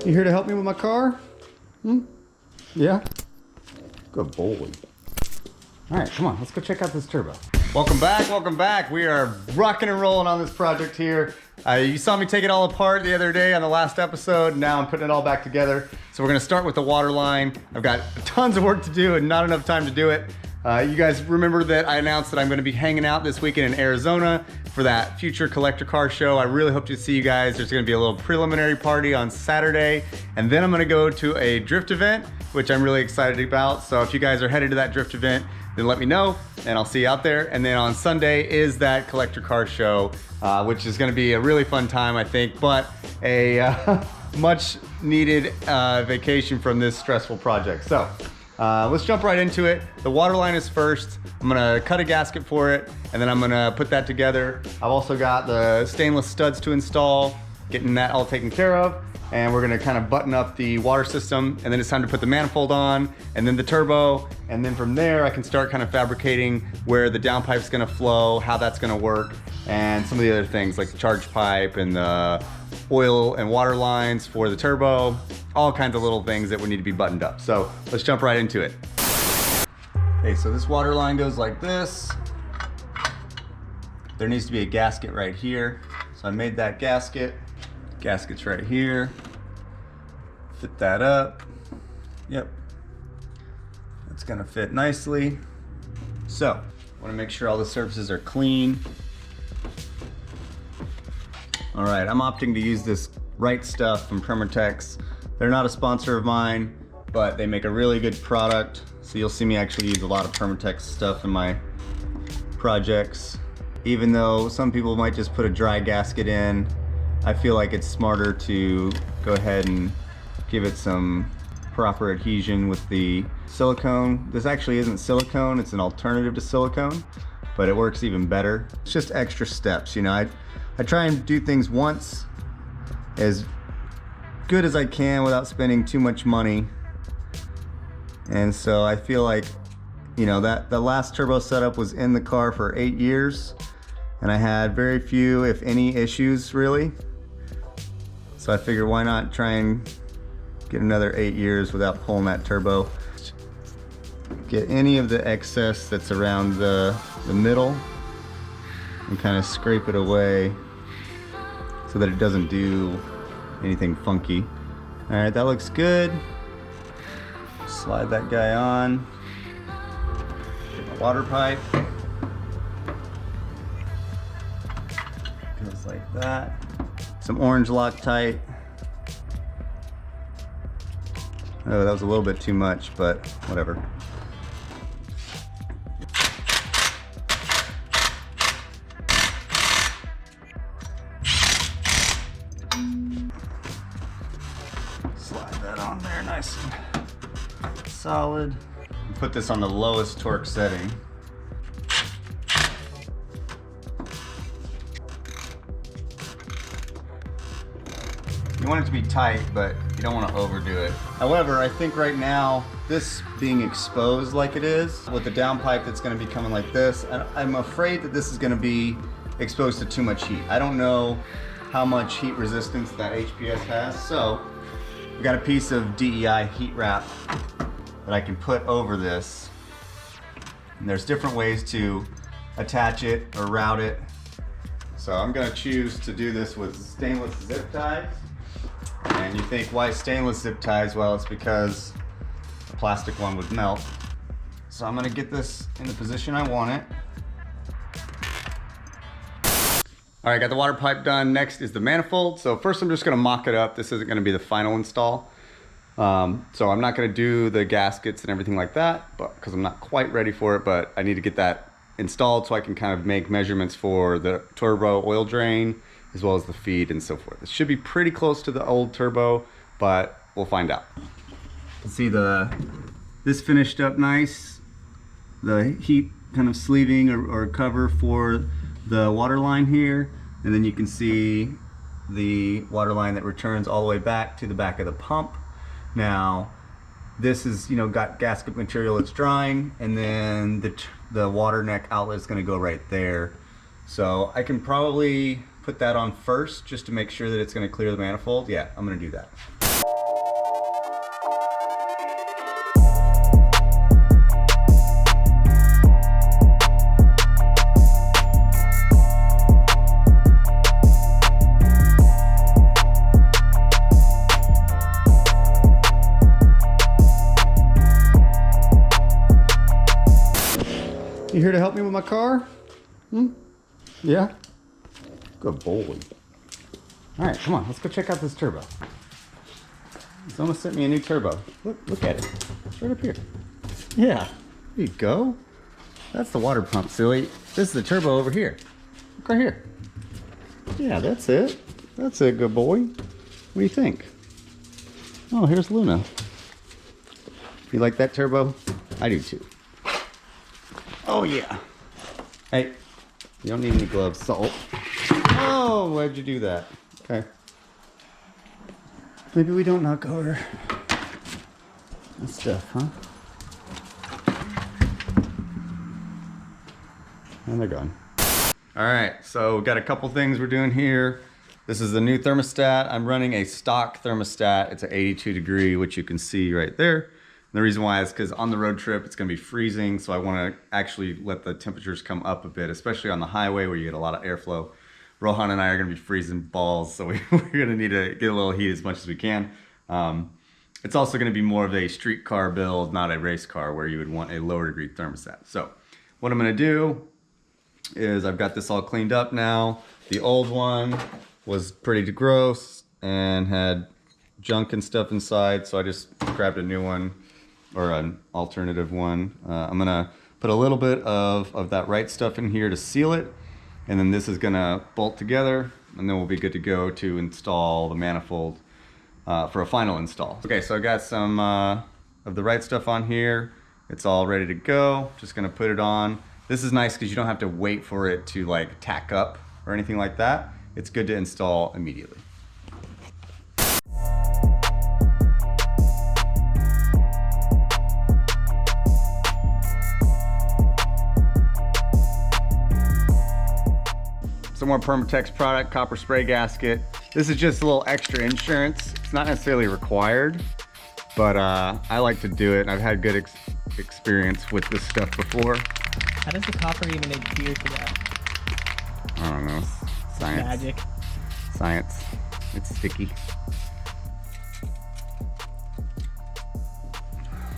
You here to help me with my car? Yeah? Good boy. All right, come on, let's go check out this turbo. Welcome back, welcome back. We are rocking and rolling on this project here. You saw me take it all apart the other day on the last episode. Now I'm putting it all back together. So we're gonna start with the water line. I've got tons of work to do and not enough time to do it. You guys remember that I announced that I'm gonna be hanging out this weekend in Arizona for that future collector car show. I really hope to see you guys. There's gonna be a little preliminary party on Saturday, and then I'm gonna go to a drift event, which I'm really excited about. So if you guys are headed to that drift event, then let me know and I'll see you out there. And then on Sunday is that collector car show, which is gonna be a really fun time, I think, but a much needed vacation from this stressful project. So let's jump right into it. The water line is first. I'm gonna cut a gasket for it, and then I'm gonna put that together. I've also got the stainless studs to install, getting that all taken care of. And we're gonna kind of button up the water system, and then it's time to put the manifold on, and then the turbo, and then from there I can start kind of fabricating where the downpipe's gonna flow, how that's gonna work, and some of the other things like the charge pipe and the oil and water lines for the turbo, all kinds of little things that would need to be buttoned up. So let's jump right into it. Okay, so this water line goes like this. There needs to be a gasket right here. So I made that gasket. Gasket's right here. Fit that up. Yep. It's gonna fit nicely. So, I wanna make sure all the surfaces are clean. All right, I'm opting to use this Right Stuff from Permatex. They're not a sponsor of mine, but they make a really good product. So you'll see me actually use a lot of Permatex stuff in my projects. Even though some people might just put a dry gasket in, I feel like it's smarter to go ahead and give it some proper adhesion with the silicone. This actually isn't silicone, it's an alternative to silicone, but it works even better. It's just extra steps, you know. I try and do things once as good as I can without spending too much money. And so I feel like, you know, that the last turbo setup was in the car for 8 years, and I had very few, if any, issues really. So I figured why not try and get another 8 years without pulling that turbo. Get any of the excess that's around the middle and kind of scrape it away so that it doesn't do anything funky. All right, that looks good. Slide that guy on. Get my water pipe. Goes like that. Some orange Loctite. Oh, that was a little bit too much, but whatever. Slide that on there nice and solid. Put this on the lowest torque setting. You want it to be tight, but you don't want to overdo it. However, I think right now, this being exposed like it is, with the downpipe that's going to be coming like this, I'm afraid that this is going to be exposed to too much heat. I don't know how much heat resistance that HPS has, so I've got a piece of DEI heat wrap that I can put over this. And there's different ways to attach it or route it. So I'm going to choose to do this with stainless zip ties. And you think, why stainless zip ties? Well, it's because the plastic one would melt. So I'm gonna get this in the position I want it. All right, got the water pipe done. Next is the manifold. So first I'm just gonna mock it up. This isn't gonna be the final install. So I'm not gonna do the gaskets and everything like that, but because I'm not quite ready for it, but I need to get that installed so I can kind of make measurements for the turbo oil drain, as well as the feed and so forth. It should be pretty close to the old turbo, but we'll find out. You can see this finished up nice. The heat kind of sleeving or cover for the water line here. And then you can see the water line that returns all the way back to the back of the pump. Now, this is, you know, got gasket material that's drying, and then the water neck outlet is gonna go right there. So I can probably put that on first just to make sure that it's going to clear the manifold. Yeah, I'm going to do that. here to help me with my car? Yeah? Good boy. All right, come on, let's go check out this turbo. Someone sent me a new turbo. Look at it. It's right up here. Yeah, there you go. That's the water pump, silly. This is the turbo over here. Look right here. Yeah, that's it. That's it, good boy. What do you think? Oh, here's Luna. You like that turbo? I do too. Oh yeah. Hey, you don't need any gloves. Salt. Oh, why'd you do that? Okay. Maybe we don't knock over that stuff, huh? And they're gone. All right, so we've got a couple things we're doing here. This is the new thermostat. I'm running a stock thermostat. It's an 82 degree, which you can see right there. And the reason why is because on the road trip, it's gonna be freezing. So I wanna actually let the temperatures come up a bit, especially on the highway where you get a lot of airflow. Rohan and I are gonna be freezing balls, so we're gonna need to get a little heat as much as we can. It's also gonna be more of a street car build, not a race car, where you would want a lower degree thermostat. So what I'm gonna do is I've got this all cleaned up now. The old one was pretty gross and had junk and stuff inside, so I just grabbed a new one, or an alternative one. I'm gonna put a little bit of that right stuff in here to seal it, and then this is gonna bolt together, and then we'll be good to go to install the manifold for a final install. Okay, so I got some of the right stuff on here. It's all ready to go. Just gonna put it on. This is nice because you don't have to wait for it to like tack up or anything like that. It's good to install immediately. Some more Permatex product, copper spray gasket. This is just a little extra insurance. It's not necessarily required, but I like to do it, and I've had good experience with this stuff before. How does the copper even adhere to that? I don't know. Science. Magic. Science. It's sticky.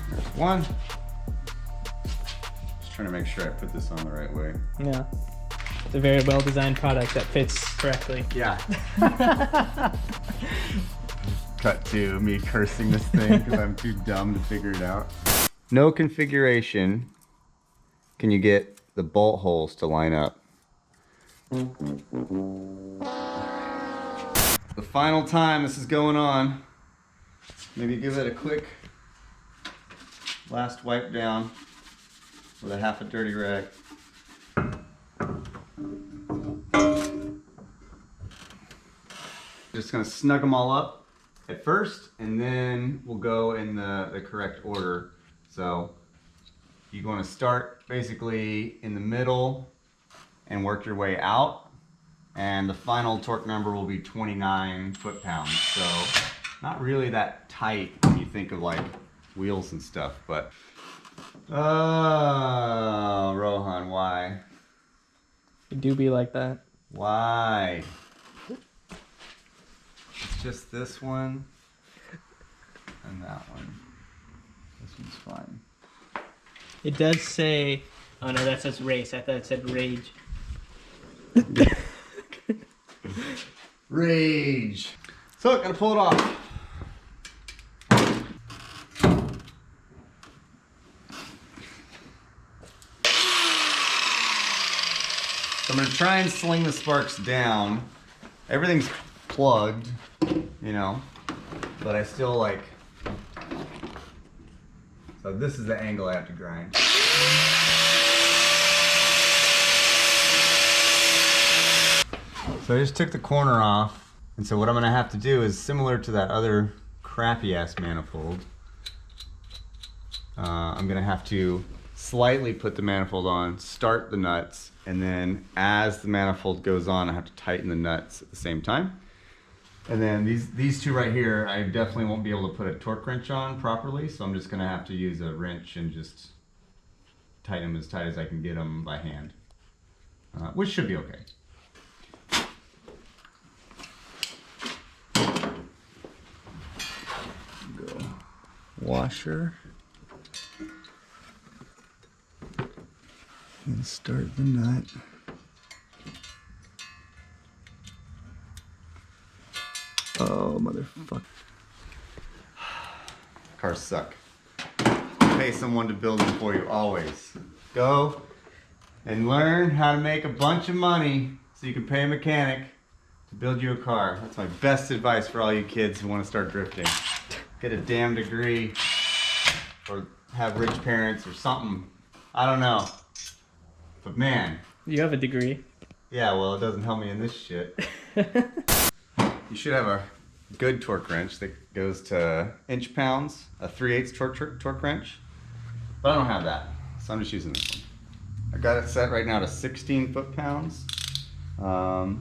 There's one. Just trying to make sure I put this on the right way. Yeah. It's a very well designed product that fits correctly. Yeah. Cut to me cursing this thing because I'm too dumb to figure it out. No configuration can you get the bolt holes to line up. The final time this is going on, maybe give it a quick last wipe down with a half a dirty rag. Just gonna snug them all up at first, and then we'll go in the correct order. So you want to start basically in the middle and work your way out, and the final torque number will be 29 foot-pounds. So not really that tight when you think of like wheels and stuff, but oh, Rohan, why? It do be like that. Why? It's just this one and that one. This one's fine. It does say, oh no, that says race. I thought it said rage. Rage. So, gotta pull it off. So I'm gonna try and sling the sparks down. Everything's plugged, you know, but I still like, so this is the angle I have to grind. So I just took the corner off, and so what I'm gonna have to do is similar to that other crappy ass manifold. I'm gonna have to slightly put the manifold on, start the nuts, and then as the manifold goes on, I have to tighten the nuts at the same time. And then these two right here, I definitely won't be able to put a torque wrench on properly, so I'm just gonna have to use a wrench and just tighten them as tight as I can get them by hand, which should be okay. Go washer. And start the nut. Oh, motherfucker. Cars suck. Pay someone to build them for you, always. Go and learn how to make a bunch of money so you can pay a mechanic to build you a car. That's my best advice for all you kids who want to start drifting. Get a damn degree or have rich parents or something. I don't know. But man. You have a degree. Yeah, well, it doesn't help me in this shit. You should have a good torque wrench that goes to inch pounds, a 3/8 torque wrench. But I don't have that, so I'm just using this one. I got it set right now to 16 foot-pounds. So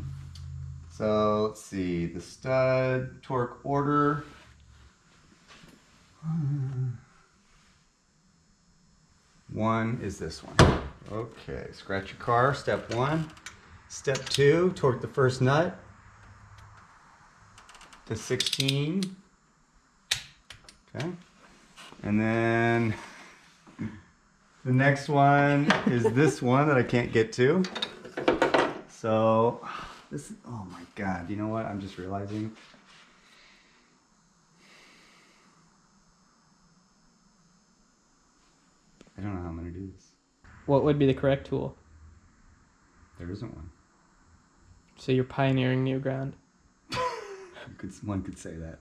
let's see, the stud torque order. One is this one. Okay, scratch your car, step 1. Step 2, torque the first nut to 16. Okay. And then the next one is this one that I can't get to. So this, oh my God, you know what? I'm just realizing. I don't know how I'm gonna do this. What would be the correct tool? There isn't one. So you're pioneering new ground. One could say that.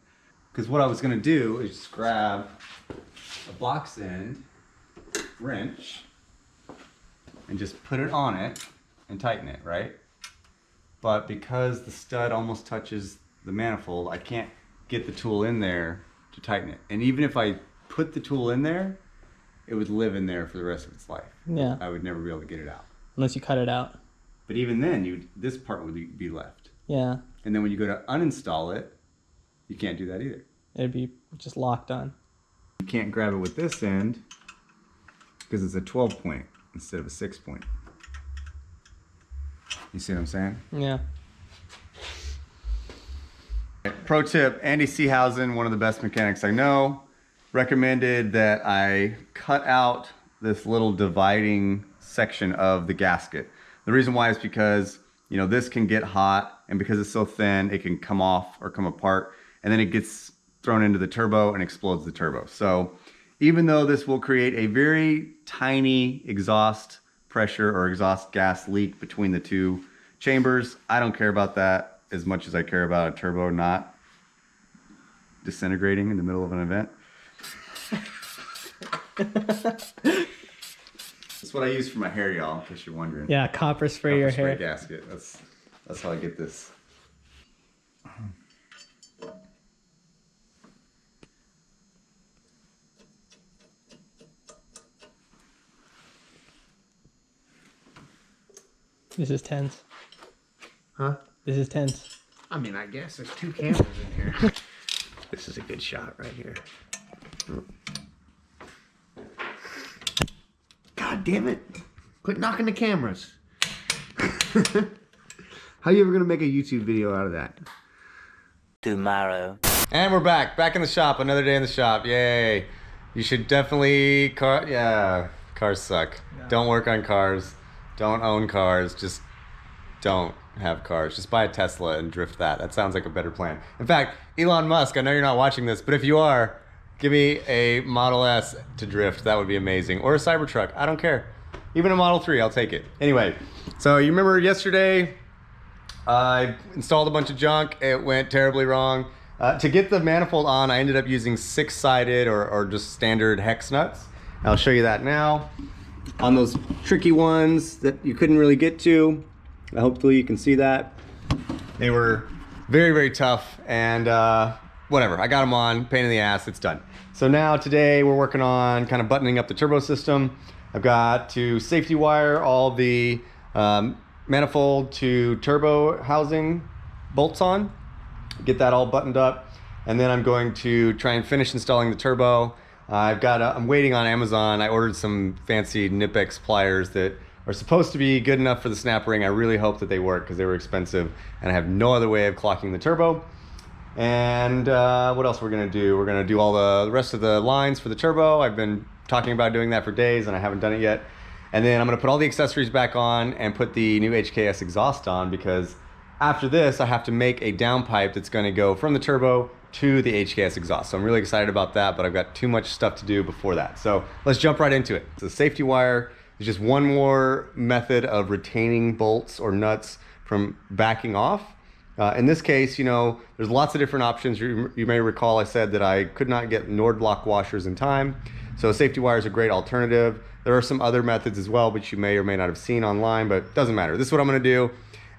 Because what I was gonna do is just grab a box end wrench and just put it on it and tighten it, right? But because the stud almost touches the manifold, I can't get the tool in there to tighten it. And even if I put the tool in there, it would live in there for the rest of its life. Yeah. I would never be able to get it out. Unless you cut it out. But even then, this part would be left. Yeah. And then when you go to uninstall it, you can't do that either. It'd be just locked on. You can't grab it with this end because it's a 12 point instead of a 6 point. You see what I'm saying? Yeah. Pro tip, Andy Seehausen, one of the best mechanics I know, recommended that I cut out this little dividing section of the gasket. The reason why is because, you know, this can get hot, and because it's so thin, it can come off or come apart, and then it gets thrown into the turbo and explodes the turbo. So even though this will create a very tiny exhaust pressure or exhaust gas leak between the two chambers, I don't care about that as much as I care about a turbo not disintegrating in the middle of an event. That's what I use for my hair, y'all, in case you're wondering. Yeah, copper spray your hair. Spray gasket. That's how I get this. This is tense. Huh? This is tense. I mean, I guess there's 2 cameras in here. This is a good shot right here. God damn it. Quit knocking the cameras. How you ever gonna make a YouTube video out of that? Tomorrow. And we're back in the shop. Another day in the shop. Yay. You should definitely, cars suck. No. Don't work on cars. Don't own cars. Just don't have cars. Just buy a Tesla and drift that. That sounds like a better plan. In fact, Elon Musk, I know you're not watching this, but if you are, give me a Model S to drift. That would be amazing. Or a Cybertruck. I don't care. Even a Model 3, I'll take it. Anyway, so you remember yesterday, I installed a bunch of junk. It went terribly wrong. To get the manifold on, I ended up using 6-sided or just standard hex nuts. I'll show you that now. On those tricky ones that you couldn't really get to, hopefully you can see that. They were very, very tough, and whatever. I got them on, pain in the ass, it's done. So now today we're working on kind of buttoning up the turbo system. I've got to safety wire all the manifold to turbo housing bolts on, get that all buttoned up, and then I'm going to try and finish installing the turbo. I'm waiting on Amazon. I ordered some fancy Nipex pliers that are supposed to be good enough for the snap ring. I really hope that they work because they were expensive, and I have no other way of clocking the turbo. And what else we're gonna do? We're gonna do all the rest of the lines for the turbo. I've been talking about doing that for days and I haven't done it yet. And then I'm gonna put all the accessories back on and put the new HKS exhaust on, because after this, I have to make a downpipe that's gonna go from the turbo to the HKS exhaust. So I'm really excited about that, but I've got too much stuff to do before that. So let's jump right into it. So the safety wire is just one more method of retaining bolts or nuts from backing off. In this case, you know, there's lots of different options. You may recall I said that I could not get Nord block washers in time. So safety wire is a great alternative. There are some other methods as well, which you may or may not have seen online, but it doesn't matter. This is what I'm gonna do.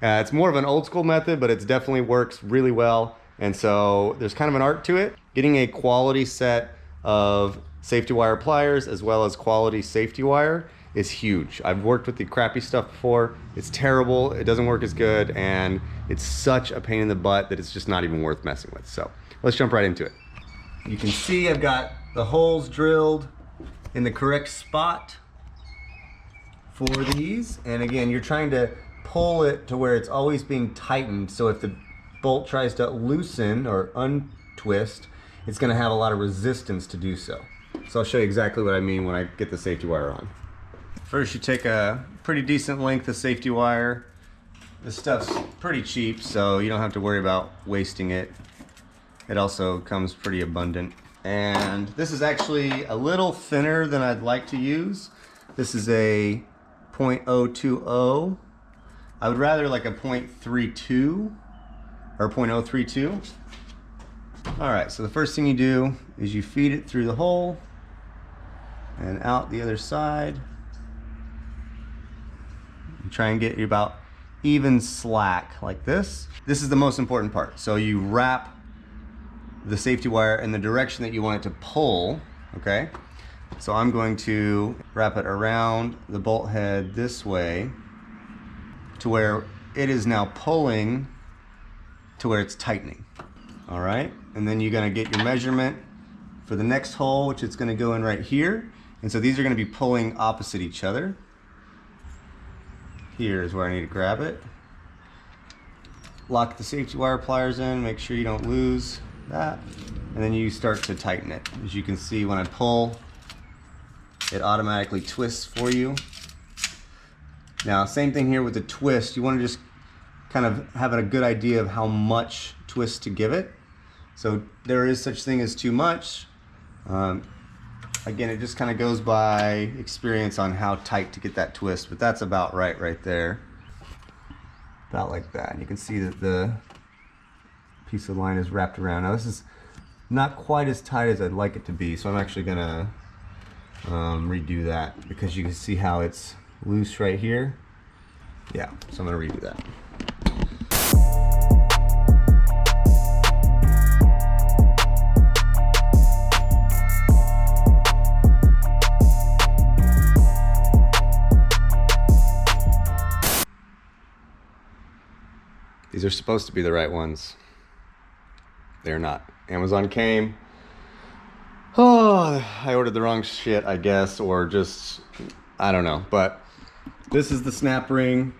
It's more of an old school method, but it definitely works really well. And so there's kind of an art to it. Getting a quality set of safety wire pliers as well as quality safety wire is huge. I've worked with the crappy stuff before. It's terrible, it doesn't work as good, and it's such a pain in the butt that it's just not even worth messing with. So let's jump right into it. You can see I've got the holes drilled in the correct spot for these. And again, you're trying to pull it to where it's always being tightened. So if the bolt tries to loosen or untwist, it's gonna have a lot of resistance to do so. So I'll show you exactly what I mean when I get the safety wire on. First, you take a pretty decent length of safety wire. This stuff's pretty cheap, so you don't have to worry about wasting it. It also comes pretty abundant. And this is actually a little thinner than I'd like to use. This is a 0.020. I would rather like a 0.32 or 0.032. All right, so the first thing you do is you feed it through the hole and out the other side. You try and get about even slack like this. This is the most important part. So you wrap the safety wire in the direction that you want it to pull, okay? So I'm going to wrap it around the bolt head this way to where it is now pulling to where it's tightening, all right? And then you're gonna get your measurement for the next hole, which it's gonna go in right here. And so these are gonna be pulling opposite each other. Here is where I need to grab it. Lock the safety wire pliers in, make sure you don't lose that. And then you start to tighten it. As you can see, when I pull, it automatically twists for you. Now, same thing here with the twist. You want to just kind of have a good idea of how much twist to give it. So there is such thing as too much. Again, it just kind of goes by experience on how tight to get that twist, but that's about right there. About like that. And you can see that the piece of line is wrapped around. Now this is not quite as tight as I'd like it to be, so I'm actually gonna redo that, because you can see how it's loose right here. Yeah, so I'm gonna redo that. These are supposed to be the right ones. They're not. Amazon came. Oh, I ordered the wrong shit, I guess, or just, I don't know. But this is the snap ring.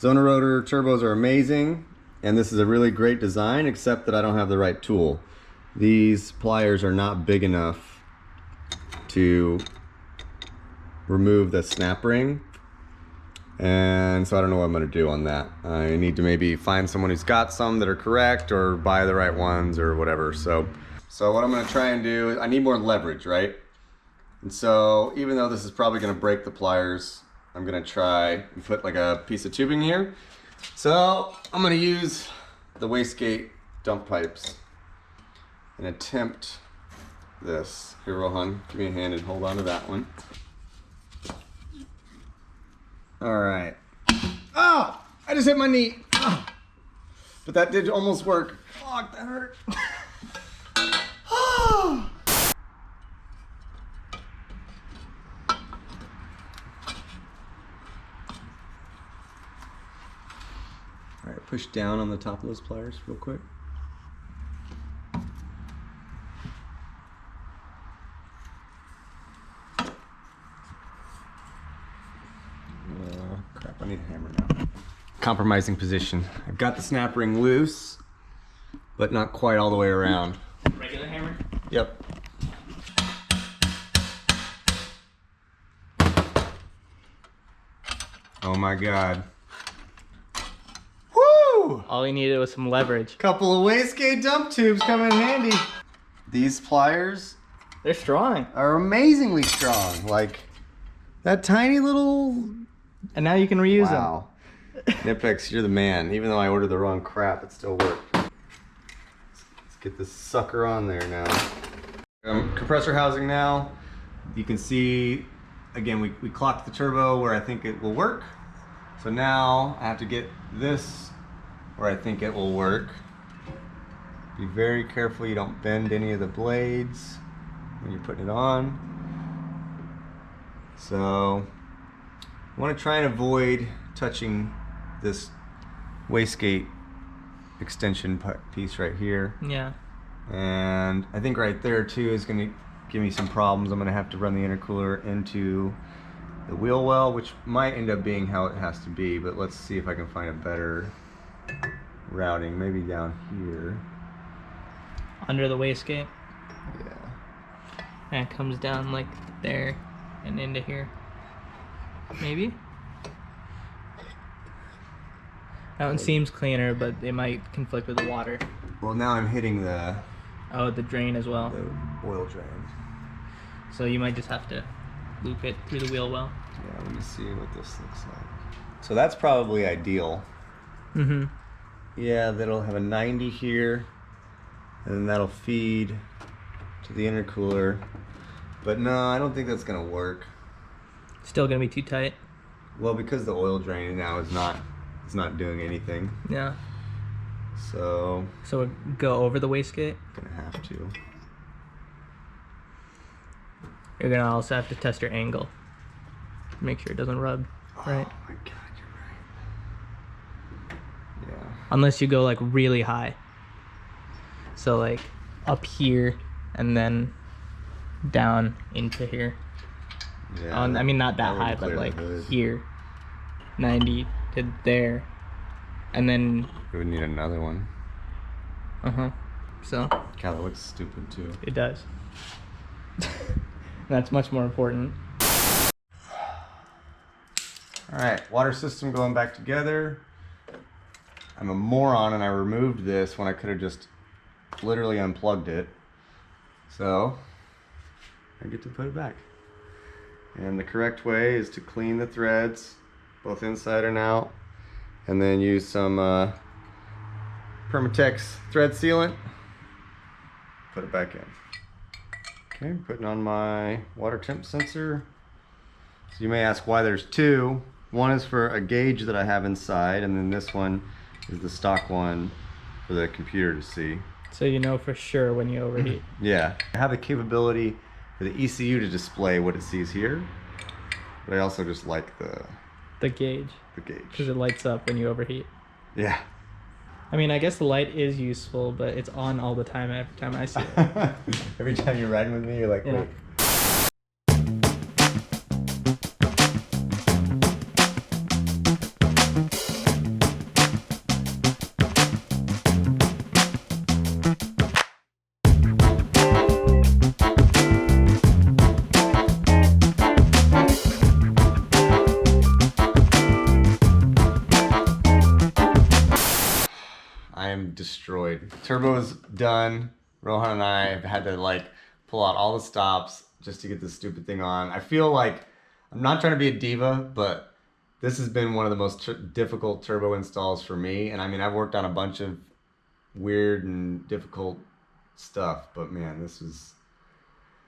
Zona rotor turbos are amazing, and this is a really great design, except that I don't have the right tool. These pliers are not big enough to remove the snap ring. And so I don't know what I'm gonna do on that. I need to maybe find someone who's got some that are correct, or buy the right ones or whatever. So what I'm gonna try and do is, I need more leverage, right? And so even though this is probably gonna break the pliers, I'm gonna try and put like a piece of tubing here. So I'm gonna use the wastegate dump pipes and attempt this. Here, Rohan, give me a hand and hold on to that one. All right. Oh, I just hit my knee. Oh. But that did almost work. Fuck, that hurt. Oh. All right, push down on the top of those pliers real quick. Crap, I need a hammer now. Compromising position. I've got the snap ring loose, but not quite all the way around. Regular hammer? Yep. Oh my God. Woo! All he needed was some leverage. Couple of wastegate dump tubes come in handy. These pliers They're strong. are amazingly strong. Like that tiny little. And now you can reuse them. Wow. Nipex, you're the man. Even though I ordered the wrong crap, it still worked. Let's get this sucker on there now. Compressor housing now. You can see, again, we clocked the turbo where I think it will work. So now I have to get this where I think it will work. Be very careful you don't bend any of the blades when you're putting it on. So I want to try and avoid touching this wastegate extension piece right here. Yeah. And I think right there too is going to give me some problems. I'm going to have to run the intercooler into the wheel well, which might end up being how it has to be, but let's see if I can find a better routing, maybe down here. Under the wastegate. Yeah. And it comes down like there and into here. Maybe? That one seems cleaner, but it might conflict with the water. Well, now I'm hitting the Oh, the drain as well. oil drain. So you might just have to loop it through the wheel well. Yeah, let me see what this looks like. So that's probably ideal. Mm-hmm. Yeah, that'll have a 90 here, and then that'll feed to the intercooler. But no, I don't think that's gonna work. Still gonna be too tight. Well, because the oil drain now is not doing anything. Yeah. So So go over the wastegate. gonna have to. You're gonna also have to test your angle. Make sure it doesn't rub. Right. Oh my God, you're right. Yeah. Unless you go like really high. So like up here and then down into here. Yeah. I mean not that would high, but clear the like hood. here. 90 to there. And then We would need another one. So God, that looks stupid too. it does. That's much more important. All right, water system going back together. I'm a moron and I removed this when I could have just literally unplugged it. So I get to put it back. And the correct way is to clean the threads, both inside and out, and then use some Permatex thread sealant. Put it back in. Okay, putting on my water temp sensor. So you may ask why there's two. One is for a gauge that I have inside, and then this one is the stock one for the computer to see. So you know for sure when you overheat. Yeah, I have the capability for the ECU to display what it sees here, but I also just like The gauge. the Because gauge. it lights up when you overheat. Yeah. I mean, I guess the light is useful, but it's on all the time every time I see it. Every time you're riding with me, you're like, Yeah. wait. I am destroyed. Turbo is done. Rohan and I have had to like pull out all the stops just to get this stupid thing on. I feel like I'm not trying to be a diva, but this has been one of the most difficult turbo installs for me. And I mean, I've worked on a bunch of weird and difficult stuff, but man, this was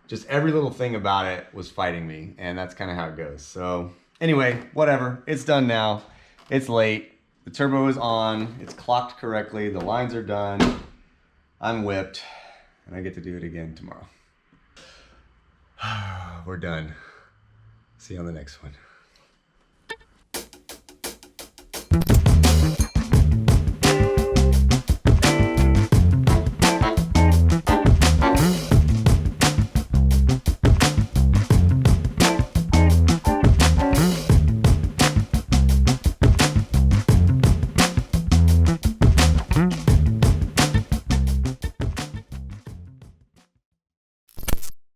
just every little thing about it was fighting me, and that's kind of how it goes. So anyway, whatever. It's done now. It's late. The turbo is on. It's clocked correctly. The lines are done. I'm whipped, and I get to do it again tomorrow. We're done. See you on the next one.